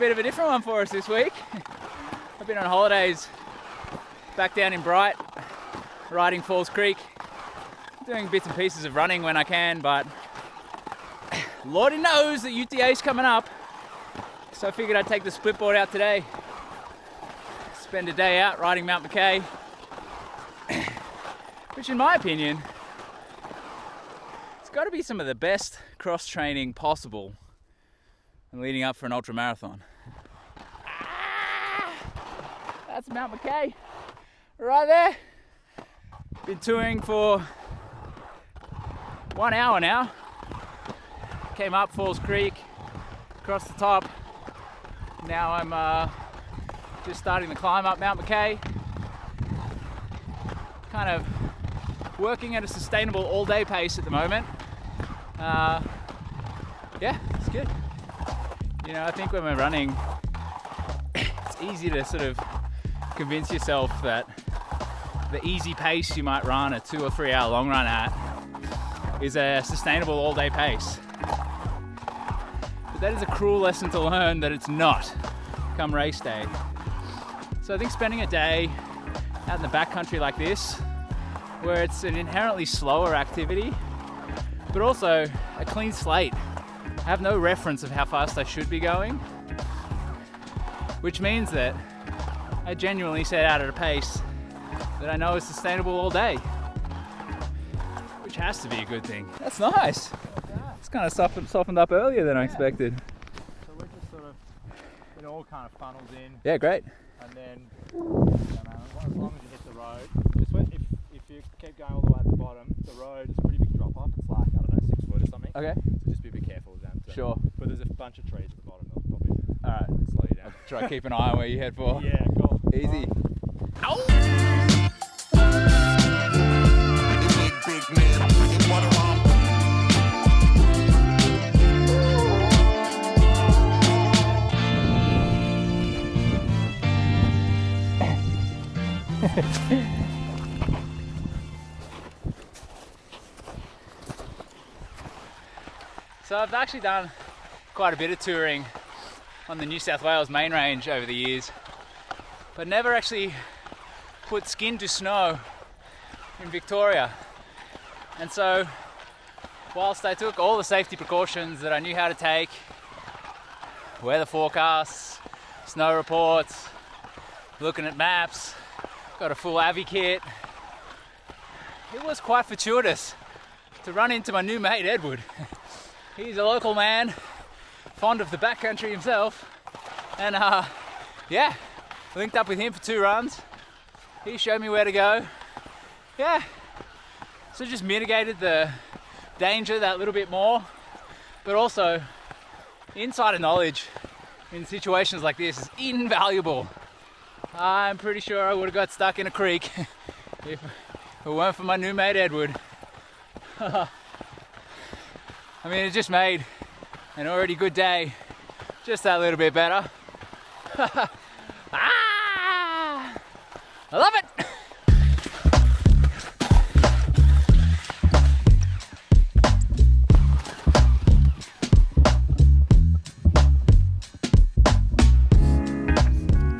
bit of a different one for us this week. I've been on holidays back down in Bright, riding Falls Creek, doing bits and pieces of running when I can, but Lordy knows that UTA's coming up, so I figured I'd take the split board out today, spend a day out riding Mt McKay, which in my opinion, it's got to be some of the best cross training possible and leading up for an ultra marathon. That's Mt McKay right there. Been touring for 1 hour now. Came up Falls Creek, across the top. Now I'm just starting to climb up Mt McKay. Kind of working at a sustainable all-day pace at the moment. Yeah, it's good. You know, I think when we're running, it's easy to sort of convince yourself that the easy pace you might run a 2 or 3 hour long run at is a sustainable all-day pace. But that is a cruel lesson to learn that it's not come race day. So I think spending a day out in the backcountry like this, where it's an inherently slower activity, but also a clean slate. I have no reference of how fast I should be going, which means that I genuinely set out at a pace that I know is sustainable all day, which has to be a good thing. That's nice. It's kind of softened up earlier than I expected. So we're just sort of, it all kind of funnels in. Yeah, great. And then, as long as you hit the road, if you keep going all the way to the bottom, the road is a pretty big drop off. It's like, I don't know, 6 foot or something. Okay. So just be a bit careful of that. Sure. But there's a bunch of trees at the bottom that'll probably Alright. slow you down. Try to keep an eye on where you head for. Yeah, cool. Easy. Ow! So I've actually done quite a bit of touring on the New South Wales main range over the years, but never actually put skin to snow in Victoria. And so whilst I took all the safety precautions that I knew how to take, weather forecasts, snow reports, looking at maps, got a full Avi kit, it was quite fortuitous to run into my new mate Edward. He's a local man, fond of the backcountry himself, and yeah, linked up with him for 2 runs. He showed me where to go. Yeah, so just mitigated the danger that little bit more, but also insider knowledge in situations like this is invaluable. I'm pretty sure I would have got stuck in a creek if it weren't for my new mate Edward. I mean, it just made an already good day just that little bit better. I love it!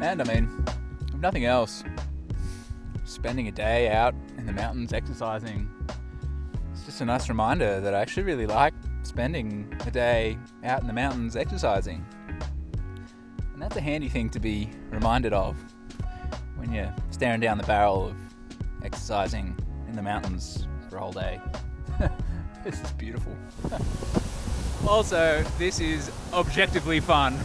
And I mean, if nothing else, spending a day out in the mountains exercising, it's just a nice reminder that I actually really like spending a day out in the mountains exercising. And that's a handy thing to be reminded of when you're staring down the barrel of exercising in the mountains for a whole day. This is beautiful. Also, this is objectively fun.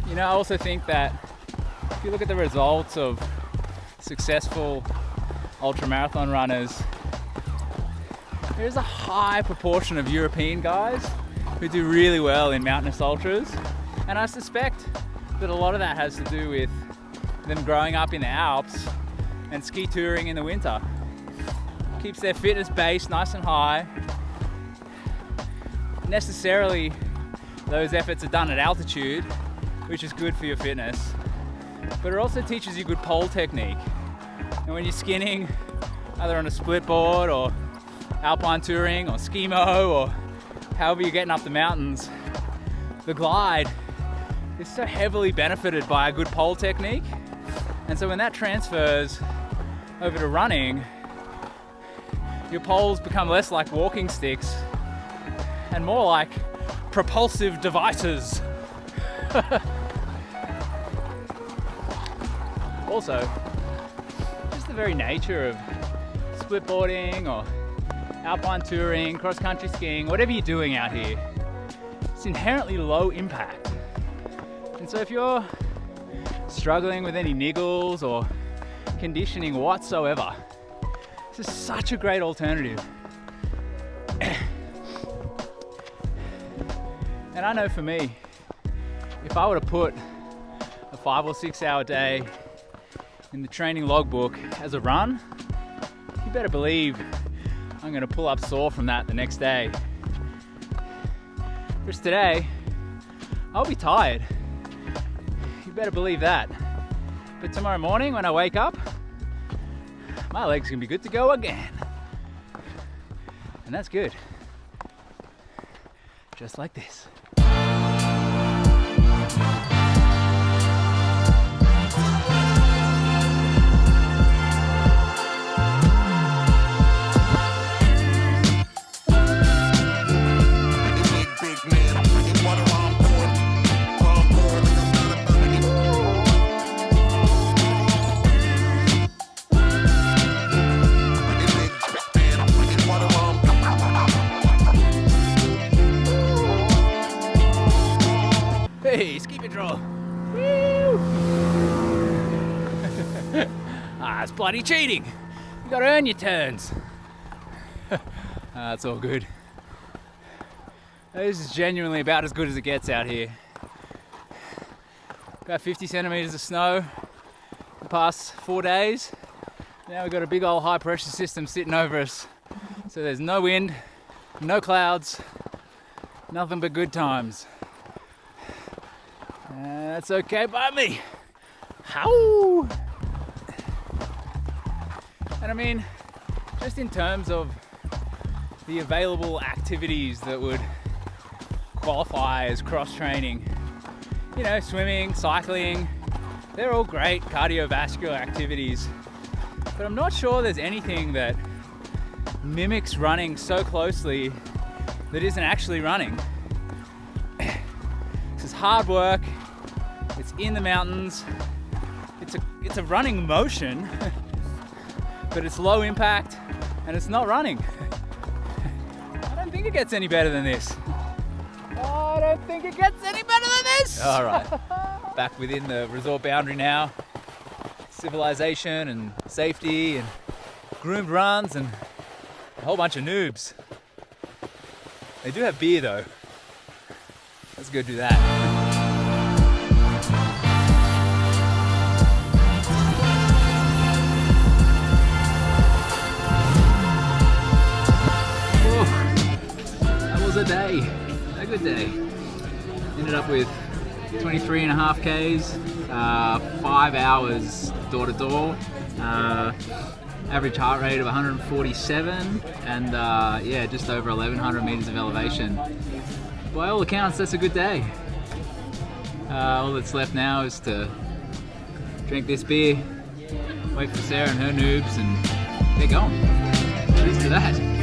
You know, I also think that if you look at the results of successful ultramarathon runners, there's a high proportion of European guys who do really well in mountainous ultras, and I suspect that a lot of that has to do with them growing up in the Alps and ski touring in the winter. Keeps their fitness base nice and high. Necessarily those efforts are done at altitude, which is good for your fitness. But it also teaches you good pole technique. And when you're skinning, either on a split board or alpine touring or skimo or however you're getting up the mountains, the glide is so heavily benefited by a good pole technique. And so when that transfers over to running, your poles become less like walking sticks and more like propulsive devices. Also, just the very nature of splitboarding or alpine touring, cross-country skiing, whatever you're doing out here, it's inherently low impact. And so if you're struggling with any niggles or conditioning whatsoever, this is such a great alternative. And I know for me, if I were to put a 5 or 6 hour day in the training logbook as a run, you better believe I'm going to pull up sore from that the next day. Whereas today, I'll be tired. You better believe that. But tomorrow morning when I wake up, my legs are going to be good to go again. And that's good. Just like this. Hey, ski patrol! Woo! It's bloody cheating! You gotta earn your turns! It's all good. This is genuinely about as good as it gets out here. About 50 centimeters of snow the past 4 days. Now we've got a big old high pressure system sitting over us. So there's no wind, no clouds, nothing but good times. That's okay by me. How? And I mean, just in terms of the available activities that would qualify as cross training, you know, swimming, cycling, they're all great cardiovascular activities. But I'm not sure there's anything that mimics running so closely that isn't actually running. This is hard work. It's in the mountains. It's a running motion, but it's low impact and it's not running. I don't think it gets any better than this. I don't think it gets any better than this. All right, back within the resort boundary now. Civilization and safety and groomed runs and a whole bunch of noobs. They do have beer though. Let's go do that. A day, a good day. Ended up with 23.5 Ks, 5 hours door to door, average heart rate of 147, and yeah, just over 1100 meters of elevation. By all accounts, that's a good day. All that's left now is to drink this beer, wait for Sarah and her noobs, and get going. Cheers to that.